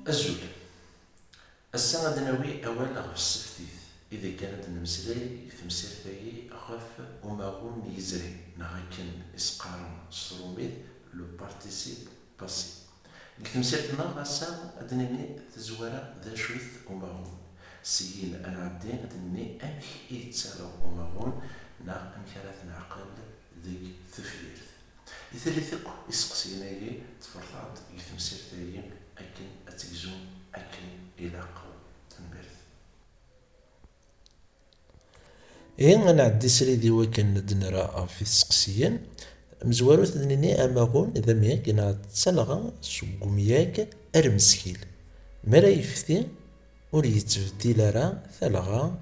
أزول. الساعة غادي ناوي أولا غف السفتيت إذا كانت نمسلاي تمسيرتاي غف وماغون يزري نغاكن إسقارن ستروميد لو بارتيسيب باسي. تمسيرتنا غاسا أدنيني تزوارا ذا شويث وماغون سيين أنا عدين أدنيني أمك إيتسالو وماغون نا أمك راه نعقل ذيك تفليرت يثلثق إسقسيناي تفرطات تمسيرتاي أكن أتجزون أكن إلاقو تنبرث. أنا عدي سريدي وكان ندنرا في السقسيين مزوارو تدنيني أماغون إذا مياك إنا تسلغا سقومياك أرمسكيل مرا يفتي ور يتبدل راه ثلغا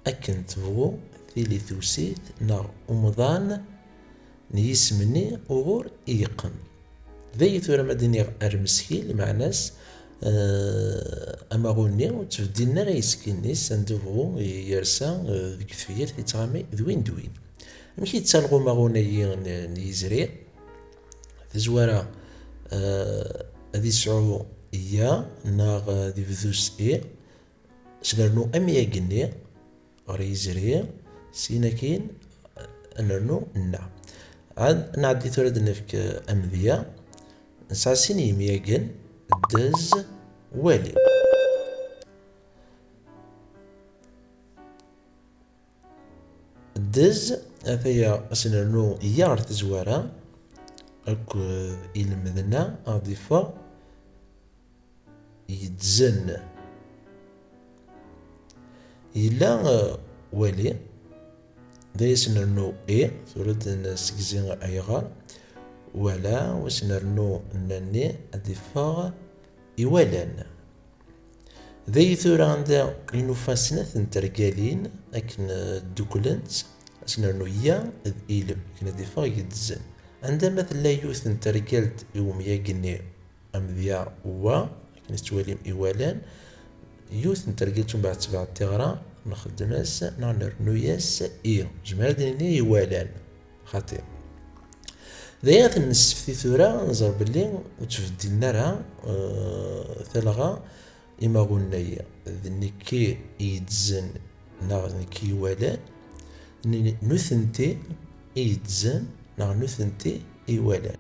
أكن تبغو ثيلي ثوسيت نا أمضان نيسمني أغور إيقن ذي ثورة مديني أرمسكيل مع ناس أماغوني وتفدينا راه يسكني سندوغو يرسا ذيك ثفير يتغامي دوين مكي تسالغو ماغوني نيزري تزوارا هذي سعو إيا ناغ دي فذوس سنرنو أمياقني غير يزري سيناكين أنرنو نا عاد نعدي ثورة دنفك أمذيا نسعسين يمياقن دز والي دز أثيا سنرنو يار تزوارا أكو إلمذنا أضيفا يتزن إلا والي دا سنرنو ثورة سكزين أيغار ولا وسنرنو ناني أضيفا إيوالان ذي ثورة عند إنوفاسنا ثنترقالين أكن دوكولنت سنرنو يا ذ إيلم كنا ديفا يتزن عندما مثلا يوث نترقالت يوم ياقني أمذيا وا كنا ستواليم إيوالان يوث نترقالت بعد 7 تغرا نخدماس نرنو ياس جمال ديني إيوالان خاطئ ذيات النسفتي ثورة نزر بلي وتفدلنا راه ثلغا إما غنايا ذنكي يتزن ناغ نكي والان نثنتي يتزن ناغ نثنتي يوالان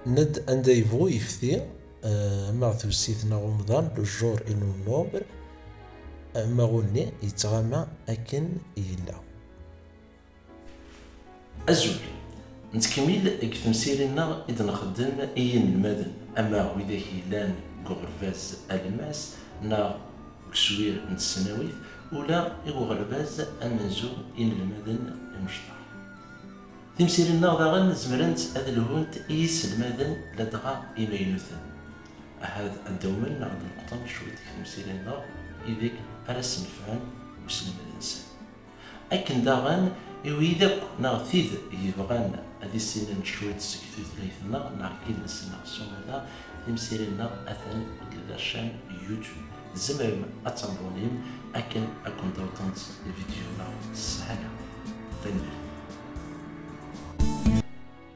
ند عند يبغو يفتي ما ثوسيتنا رمضان لو جور إنو نوبر ما غني يتغامى أكن يلا أزول نتكمل كتمسيرنا إذا نخدم إين المدن أما وإذا كيلان غرفاز ألماس نا كسوير نتسناويت ولا غرفاز أمنزو إن المدن المشتر تمسيرنا ضاغن زمرنت هذا الهونت إيس المدن لدغا إيمينوثن هذا الدومن نعد القطن شوية تمسيرنا إذاك أرس نفعن وسلم الإنسان أكن داغن وإذا نغثيذ يبغان هذه السنين شوية سكتوث ليثنا نعكيد نسنا سوما تمسيرنا أثن لاشان يوتيوب زمرم أتنبونيم أكن أكون دوتنت الفيديونا سهلة تنبير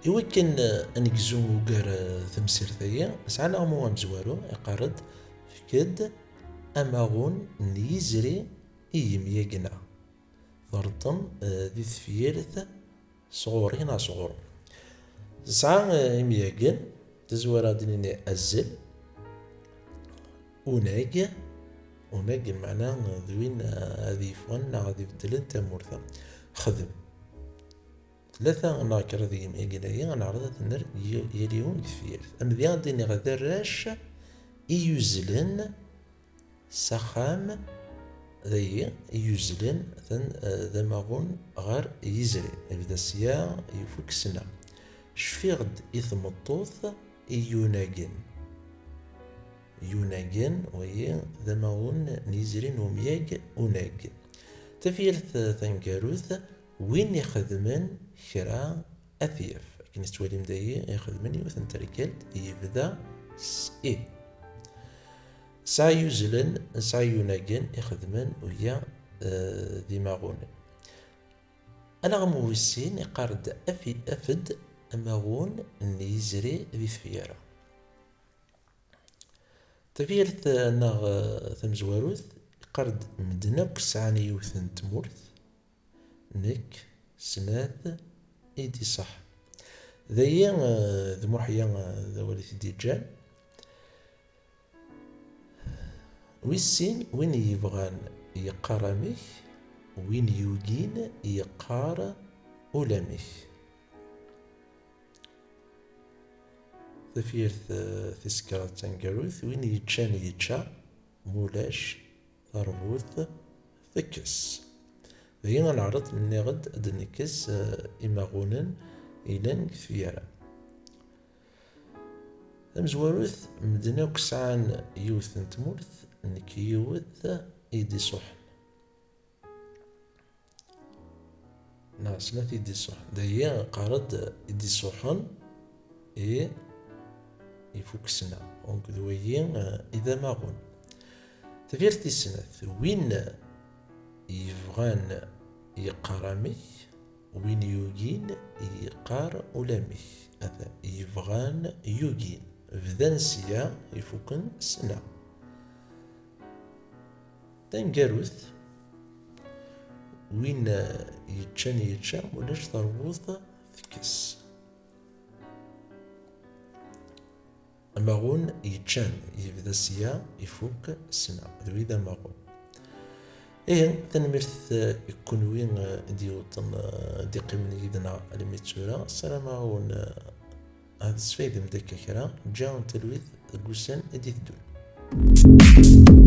يمكن أن يجزو قار تمسير ثيا سعنا غمو مزوارو يقارد فكد أماغون نيزري إيمياقنا ضرطم ذي ثفيرث صغور هنا صغور تسعة إمياقن تزوار ديني أزل وناق معناه ذوين هذي فن هذي بدلن تمورثا خذم 3 أنا كردي إمياقنايا أنا عرضت النر يليون كثير أما ذي عندي غدا راش يوزلن سخام ذي يوزلن ذا ماغون غير يزري يبدا سيا يفك سنة شفيغد إثمطوث يوناقن يوناجن وهي ذماغون نيزرين ومياج وناج. تفيرث ثنكاروث وين يخدمن كرا أثيف كي نستوالي مدايا يخدمن يوثن تركالت يبدا إيه سعى يوزلن سعى يوناجن يخدمن ويا دماغون. أنا غموسين يقارد أفد أماغون نيزري ذي ثفيرة. تفيرث ناغ ثمزواروث قرد مدنك سعاني يوثن تمورث نك سناث إيدي صح ذي ذموحيا ذوالي ديجان ويسين وين يبغان يقارمك وين يوجين يقار أولامك. تفيرث تسكرات تنقروث وين يتشان يتشا مولاش تربوث ثكس. ذي غنعرض مني غد أدنكس إماغونن إلان كثيرا. أمزواروث مدنا كسعان يوث نتمورث نك يوث إيدي صحن ناسنا إيدي صحن دايا قارد إيدي صحن إيه يفوكسنا دونك ذويين إذا ماغون. تفيرتي السنة وين يفغان يقارمي وين يوجين يقار أولامي هذا يفغان يوجين فذنسيا يفوكن سنة. تنقروث وين يتشان يتشا ولاش تربوث ثكس. أماغون يتشان يبدا سيا يفوك سنة ذويدا ماغون. إيه تنمرث يكون وين ديوطن دي قيمني جدنا الميتسورا السلام عليكم. هذا السفيد مدكا كرا جاون تلويث قوسان دي الدون.